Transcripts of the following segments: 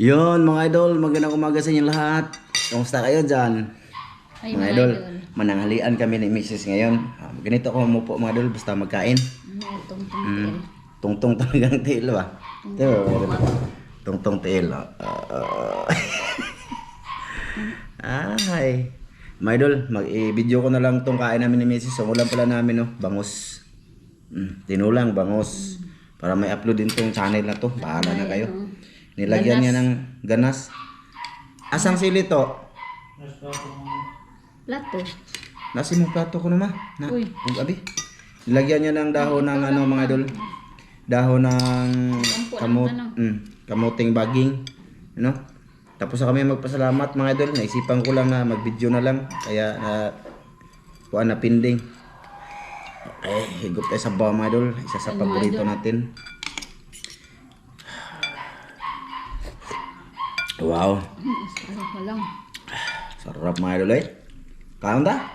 Yun mga idol, magandang umaga sa inyo lahat. Kumusta kayo dyan? Ay, Mga idol, mananghalian kami ni Mrs. ngayon. Ganito ako umupo mga idol, basta magkain. Tungtong Tungtong talagang tiil ba? Tungtong tiil. Ay. Mga idol, mag-i-video ko na lang tong kain namin ni Mrs. Ang ulam pala namin, no? Bangus. Tinulang, bangus. Para may upload din tong channel na to. Bahala na kayo. Nilagyan niya ng ganas. Asang sili to? Plato. Nasi mo plato ko naman. Na, Uy. abi. Nilagyan niya ng dahon ng ano mga idol. Dahon ng kamuting baging. Ano? Tapos na kami magpasalamat mga idol. Naisipan ko lang na mag-video na lang. Kaya kuha na pending. Okay, higop tayo sa bawa mga idol. Isa sa paborito natin. Wow. Sarap na lang. Sarap mga idol eh. Kaon ta?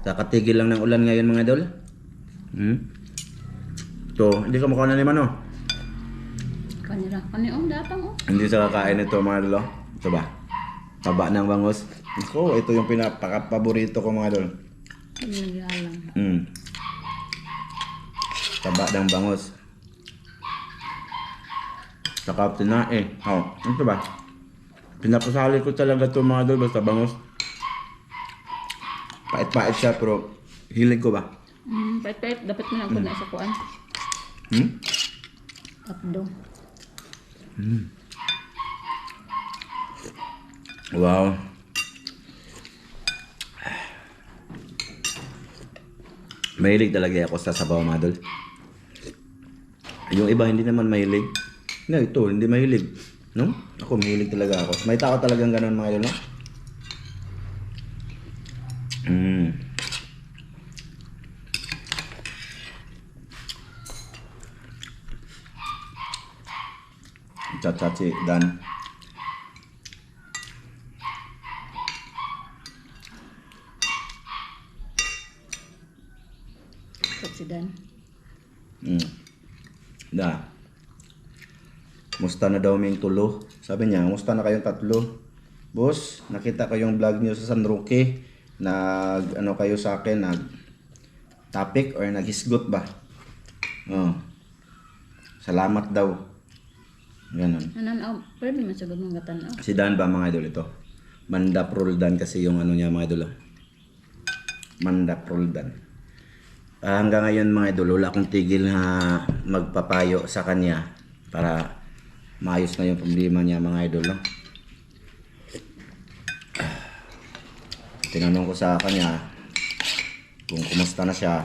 Kakatigil lang ng ulan ngayon mga idol. Ito, hindi ka mukha na naman oh. Kanira. Datang oh. Hindi sa kakain ito mga idol oh. Ito ba? Taba ng bangus. Ito yung pinapaka-paborito ko mga idol. Kanira lang. Taba ng bangus. Saka tinae. Ito ba? Pinapasali ko talaga ito mga idol basta bangus. Pait-pait siya pero hilig ko ba? Pait-pait. Dapat mo lang ko na sa kuan. Tapdo. Wow. Mahilig talaga ako sa sabaw mga idol. Yung iba hindi naman mahilig. No, ito hindi mahilig. No? Ako mahilig talaga ako. May tao talagang ganun mga idol, no? Chachachi dan. Katsidan. Da. Musta na daw may tulo? Sabi niya, musta na kayong tatlo? Boss, nakita ko yung vlog niyo sa San Roque. Ano kayo sa akin, topic or naghisgot ba? Salamat daw. Ganon. Pwede man sa ganung gatan. Si Dan ba mga idol ito? Mandap Roldan kasi yung ano niya mga idol. Mandap Roldan. Hanggang ngayon mga idol, wala akong tigil na magpapayo sa kanya para maayos na yung problema niya mga idol. No? Tinanong ko sa kanya kung kumusta na siya.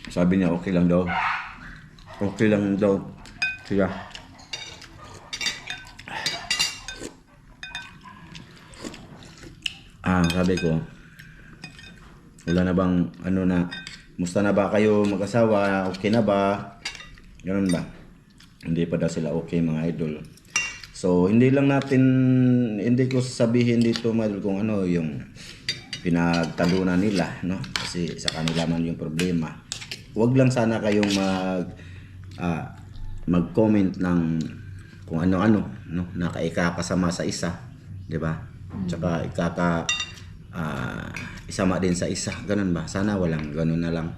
Sabi niya okay lang daw. Okay lang daw siya. Sabi ko, wala na bang musta na ba kayo mag-asawa? Okay na ba? Ganun ba? Hindi pa daw sila okay mga idol. So, hindi ko sasabihin dito mga idol kung ano yung pinagtalunan nila, no? Kasi sa kanila man yung problema. Huwag lang sana kayong mag-comment ng kung ano-ano, no? Na ikakasama sa isa, di ba? Tsaka isama din sa isa, ganun ba? Sana walang ganun na lang.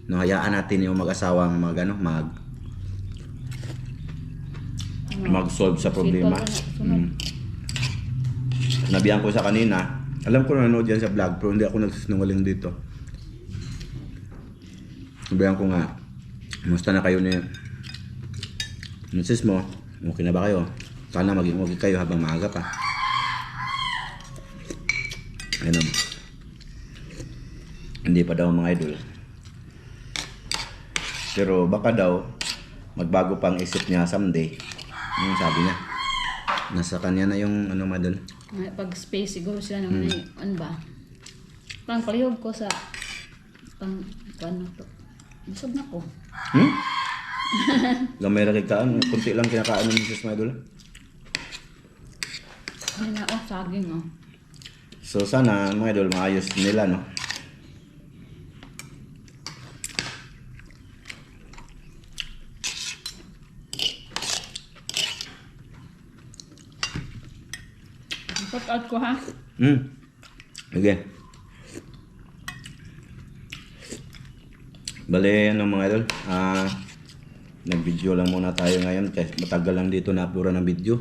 No, hayaan natin yung mag-asawang mag-solve sa problema. Nabihan ko sa kanina. Alam ko nanonood yan sa vlog pero hindi ako nagsisinungaling dito. Nabihan ko nga, musta na kayo ni Mrs. mo? Okay na ba kayo? Sana maging okay kayo habang maaga pa. Ayun. Hindi pa daw mga idol. Pero baka daw magbago pang isip niya someday. Yung sabi niya. Nasa kanya na yung madol. Pag space siguro sila naman ano ba? Parang palihog ko sa ano to. Busog na ko. Gamay ra kay kaan, kunti lang kinakain ng Mrs. Madol. Ay na saging So sana mga idol maayos nila, no? Shout out ko ha. Sige. Bale, ano mga idol, nag-video lang muna tayo ngayon kasi matagal lang dito na-upload ng video.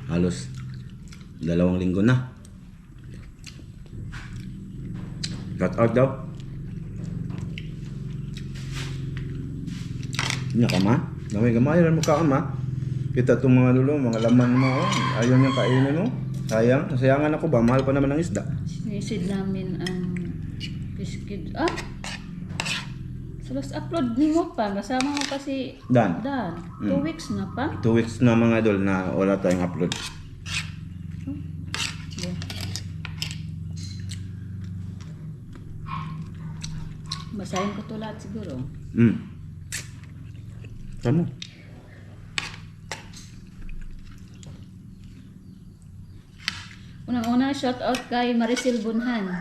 Halos 2 linggo na. Shout out daw. Nya ka ma? Gamay rin mo ka ma? Kita itong mga lulo, mga laman mo. Ayaw niyang kainin mo. Sayang. Nasayangan ako ba? Mahal pa naman ng isda. Sinisid namin ang biscuit. Salas upload ni mo pa. Kasama mo pa si Dan. 2 weeks na pa. 2 weeks na mga idol na wala tayong upload. Basahin ko to lahat siguro. Ano? Unang-una, shout out kay Maricel Bunhan.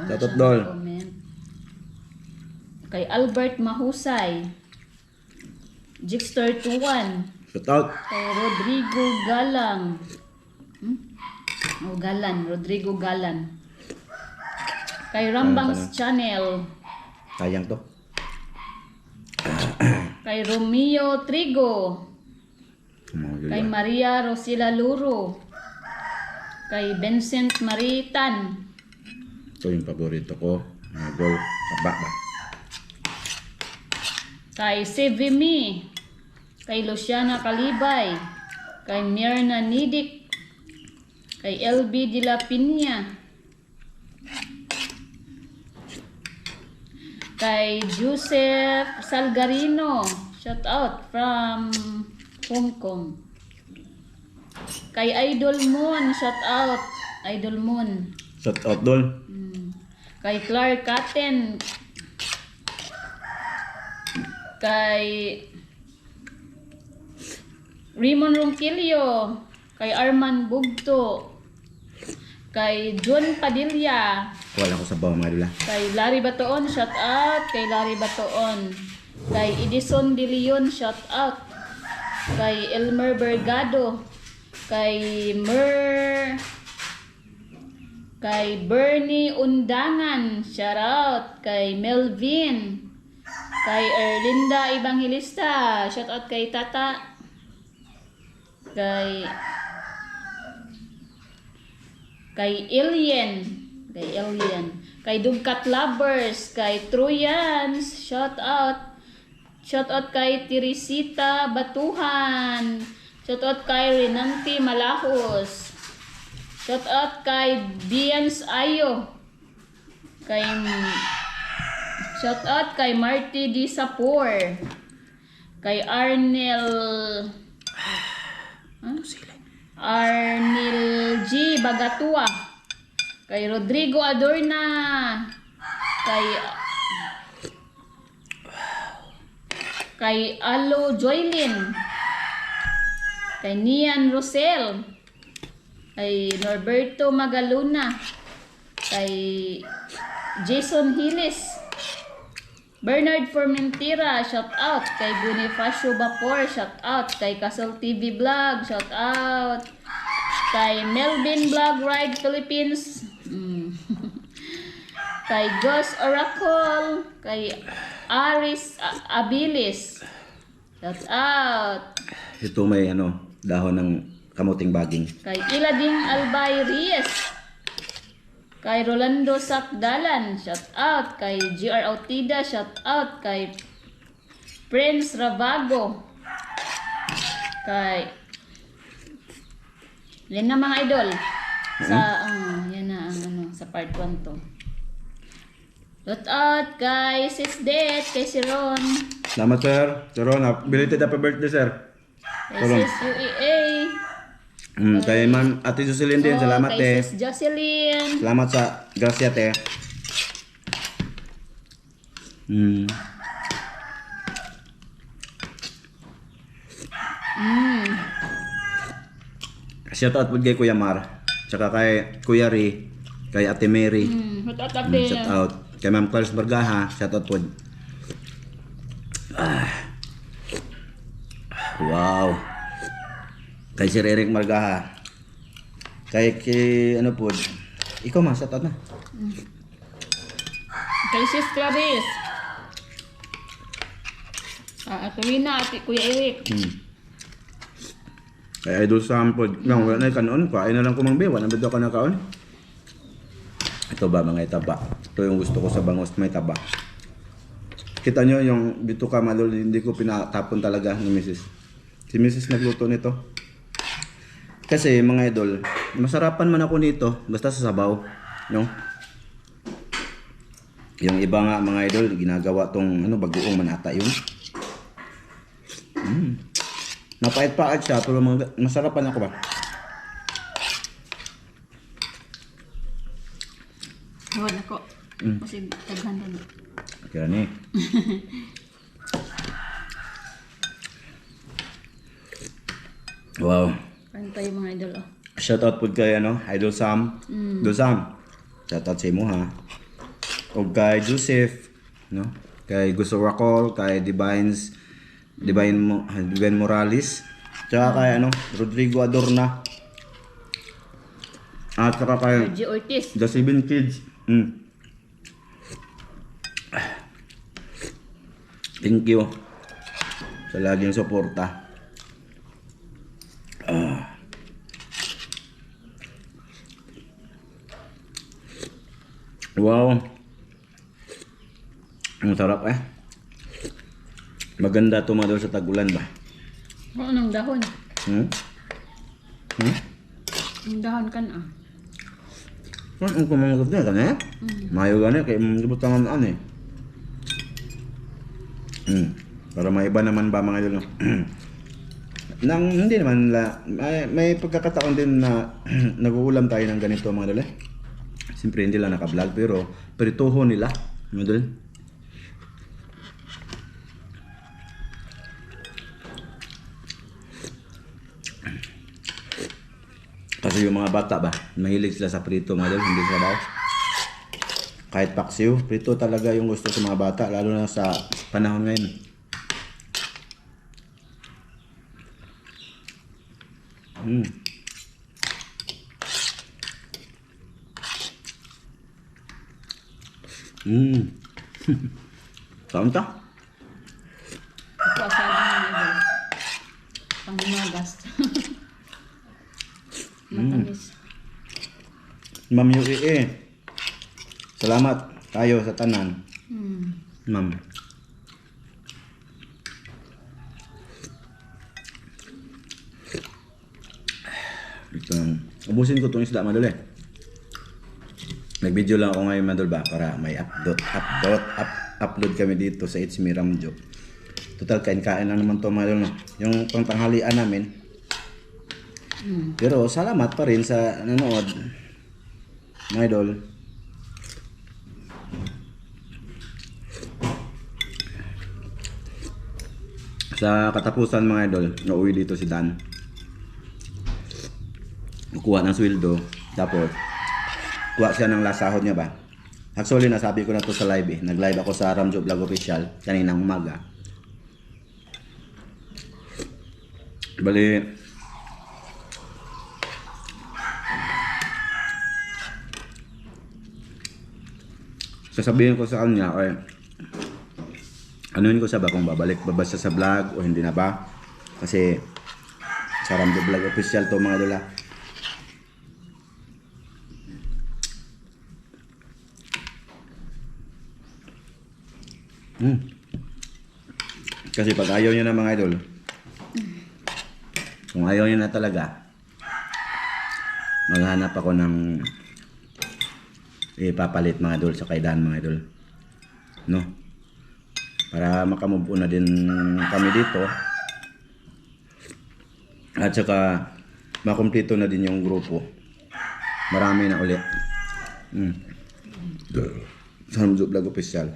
Shout out, Dol. Comment. Kay Albert Mahusay. Jixter 21. Shout out. Kay Rodrigo Galang. Rodrigo Galan. Kay Rambang's Channel. Sayang to. Kay Romeo Trigo. Kay Maria Rosila Luro. Kay Vincent Maritan. Ito yung paborito ko. Idol. Taba ba? Kay Sivimi. Kay Luciana Calibay. Kay Mirna Nidik. Kay LB de la Piña. Kay Joseph Salgarino. Shout out from Hong Kong. Kay Idol Moon. Shout out. Idol Moon. Shout out, Dol. Kay Clark Caten. Kay Raymond Ronquillo. Kay Arman Bugto. Kay John Padilla. Wala ko sa bawa mga idol. Kay Larry Batoon, shout out. Kay Larry Batoon. Kay Edison De Leon, shout out. Kay Elmer Bergado. Kay Bernie Undangan, shout out. Kay Melvin. Kay Erlinda Evangelista, shout out kay Tata. Kay Alien. Kay Dugkat Lovers. Kay Troyans. Shout out. Shout out kay Teresita Batuhan. Shout out kay Renanti Malahos. Shout out kay Dians Ayo. Shout out kay Marty Di Sapor. Kay Arnel G. Bagatua. Kay Rodrigo Adorna. Kay Alo Joylin. Kay Nian Rosel. Kay Norberto Magaluna. Kay Jason Hillis. Bernard Formentira, shout out. Kay Bonifacio Vapor, shout out. Kay Castle TV Vlog, shout out. Kay Melvin Vlog Ride Philippines. Kay Gus Oracle. Kay Aris Abilis, shout out. Ito may dahon ng kamuting baging. Kay Ilading Albay Reyes. Kay Rolando Sakdalan, shout out. Kay GR Autida, shout out. Kay Prince Ravago. Yan na mga idol. Yan na ang sa part 1 to. Shout out kay Sis Det, kay si Ron. Salamat, sir. Sir Ron, belated happy birthday, sir. Kay Sis UEA. Kay Ma'am Ate Jocelyn din, salamat kay Sis Jocelyn. Salamat sa grasya, te. Shout out po kay Kuya Mar. Tsaka kay Kuya Ri. Kay Ate Mary. Shout out ate. Shout out. Kay Ma'am Clarice Bargaha. Shout out po. Wow. Kay Sir Eric Margaha. Kay ano po, ikaw ma, shoutout na. Kay Sis Clarice. Karina, at Kuya Eric. Kay Idol Sam po, nang wala na kanon, kain na lang kumangbe, wala na ba ka na kaon? Ito ba mga itaba? Ito yung gusto ko sa bangos, may taba. Kita nyo yung bituka madol, hindi ko pinatapon talaga ni Mrs. Si Mrs. nagluto nito. Kasi mga idol, masarapan man ako nito, basta sa sabaw. No? Yung iba nga mga idol, ginagawa tong ano, bagoong manata yun. Napait-pait siya, pero masarapan ako ba? Huwag ako. Kasi taghan na. Kaya ni. Wow. Kain tayo mga idol. Oh. Shoutout po kay ano, Idol Sam. Idol Sam. Shoutout sa imo ha. O kay Joseph, no? Kay Gusto Racol, kay Divine Morales. Tsaka kay ano, Rodrigo Adorna. At saka kay G. Ortiz. The Seven Kids. Thank you sa laging suporta. Wow. Ang sarap eh. Maganda tumadol sa tag-ulan ba? Oo, anong dahon? Ang dahon ka na. Ang kumanggap na kan eh. Mayo gani kay mabot tangan an eh. Para maiba naman ba mga idol no? Nang hindi naman may pagkakataon din na nag-uulam tayo ng ganito mga idol eh. Siyempre hindi lang naka-vlog pero prituho nila mga idol. Kasi yung mga bata ba, mahilig sila sa prito mga idol, hindi sa baw. Kahit paksiw, prito talaga yung gusto sa mga bata, lalo na sa panahon ngayon. Saan ta? Ito asado mga idol. Pangmagas. Matamis. Ma'am Yui salamat tayo sa tanan. Ma'am. Ito, ubusin ko itong isda madali. Nag-video lang ako ngayon madol ba para may upload kami dito sa It's Me Ramjo. Total kain-kain lang naman to madol no. Yung pangtanghalian namin. Pero salamat pa rin sa nanood. Mga idol. Sa katapusan mga idol, nauwi dito si Dan. Kukuha ng sweldo. Tapos, kuha siya ng last sahod niya ba? Actually, nasabi ko na to sa live eh. Nag-live ako sa Ramjo Vlog Official kaninang umaga. Bali, sasabihin ko sa kanya ay anuin ko siya ba kung babalik ba siya sa vlog o hindi na ba kasi sa Ramjo Vlog Official to mga dula. Kasi pag ayaw niya na mga idol, kung ayaw niya na talaga, maghanap ako ng ipapalit mga idol sa kaidan mga idol, no? Para makamove on na din kami dito at saka makumpleto na din yung grupo, marami na ulit sa Ramjo Vlog Official.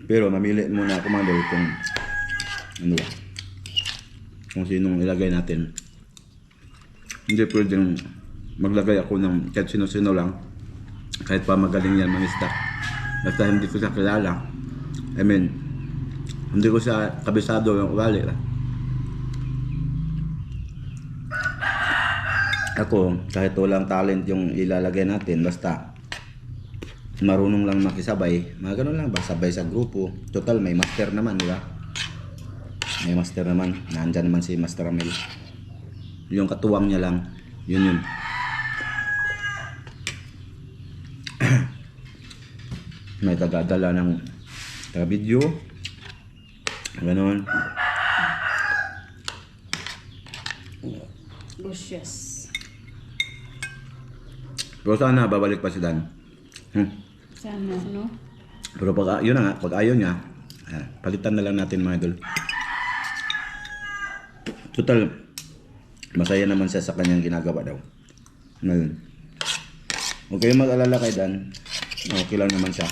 Pero mamili muna ako mga idol kung ano ba, kung sinong ilagay natin. Hindi pwedeng maglagay ako ng kahit sino-sino lang, kahit pa magaling yan mangisda. Basta hindi ko siya kilala, I mean hindi ko siya kabisado yung ugali. Ako, kahit walang talent yung ilalagay natin, basta marunong lang makisabay, mga ganun lang ba, sabay sa grupo. Total, may master naman, di ba? May master naman, nandyan naman si Master Amel. Yung katuwang niya lang, yun. May tagadala ng taga-video, ganun. Luscious. Pero sana babalik pa si Dan. Sana, no? Pero pag yun na nga, pag ayaw niya, palitan na lang natin mga idol. Total, masaya naman siya sa kanyang ginagawa daw. Ngayon, huwag kayong mag-alala kay Dan. Okay lang naman siya.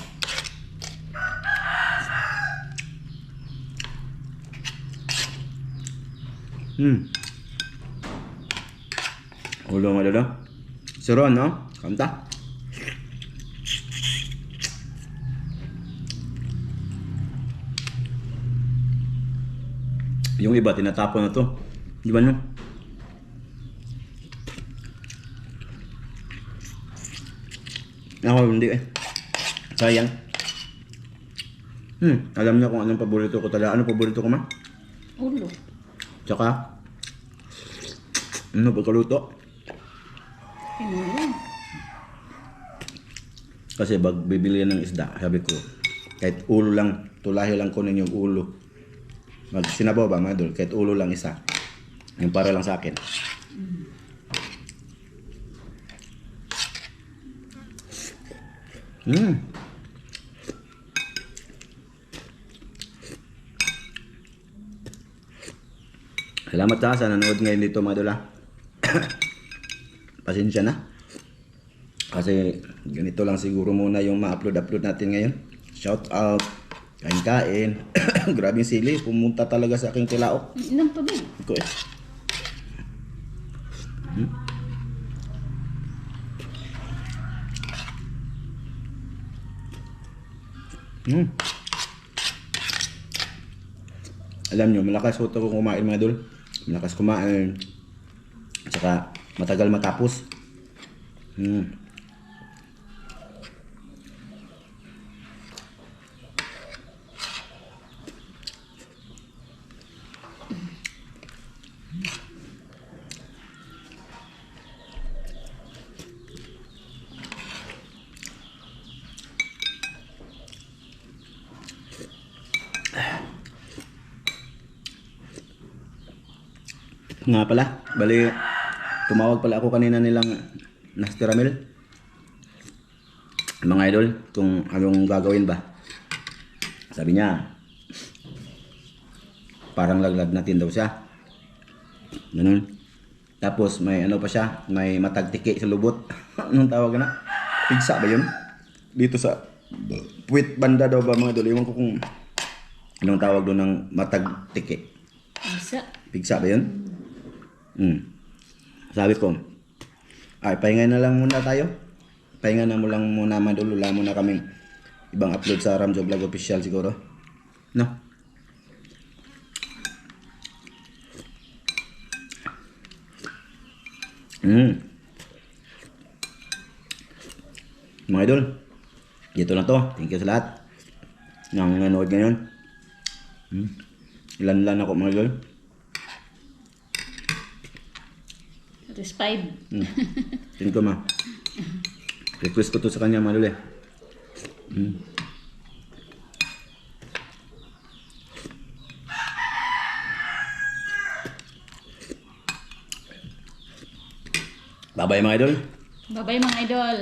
Ulo mga idol. Si Ron, no? Kanta. Yung iba, tinatapon na to. Di ba no? Ako, hindi eh. Sayang. Alam niya kung anong paborito ko talaga. Ano paborito ko, ma? Ulo. Tsaka, ano pagkaluto? Pinulo. Kasi pag bibili ng isda, sabi ko, kahit ulo lang, tulahi lang kunin yung ulo. Mag sinabaw ba, mga idol? Kahit ulo lang isa. Yung para lang sa akin. Salamat sa nanood ngayon dito, mga idol, ha. Pasensya na. Kasi ganito lang siguro muna yung ma-upload natin ngayon. Shout out. Kain-kain. Grabing sili. Pumunta talaga sa aking tilaok. Inom tubig. Iko eh. Alam nyo, malakas ko ito kumain, mga idol. Malakas kumain. Tsaka matagal matapos. Nga pala, bali, tumawag pala ako kanina nilang Master Amel. Mga idol, kung anong gagawin ba. Sabi niya, parang laglag natin daw siya. Ganun. Tapos may ano pa siya, may matagtiki sa lubot. Anong tawag na? Pigsa ba yun? Dito sa puwit banda daw ba, mga idol? Iwan ko kung anong tawag doon ng matagtiki. Isa. Pigsa ba yun? Sabi ko, ay, pahinga na lang muna tayo. Pahinga na mo lang muna, madul. Wala muna kaming ibang upload sa Ramjo Vlog Official siguro. No? Mga idol, dito na to. Thank you sa lahat ng nanood ngayon. Ilan ako, mga idol. Atis 5. Tingin ko, ma. Request ko to sa kanya, mga idol eh. Bye-bye, mga idol. Bye-bye mga idol.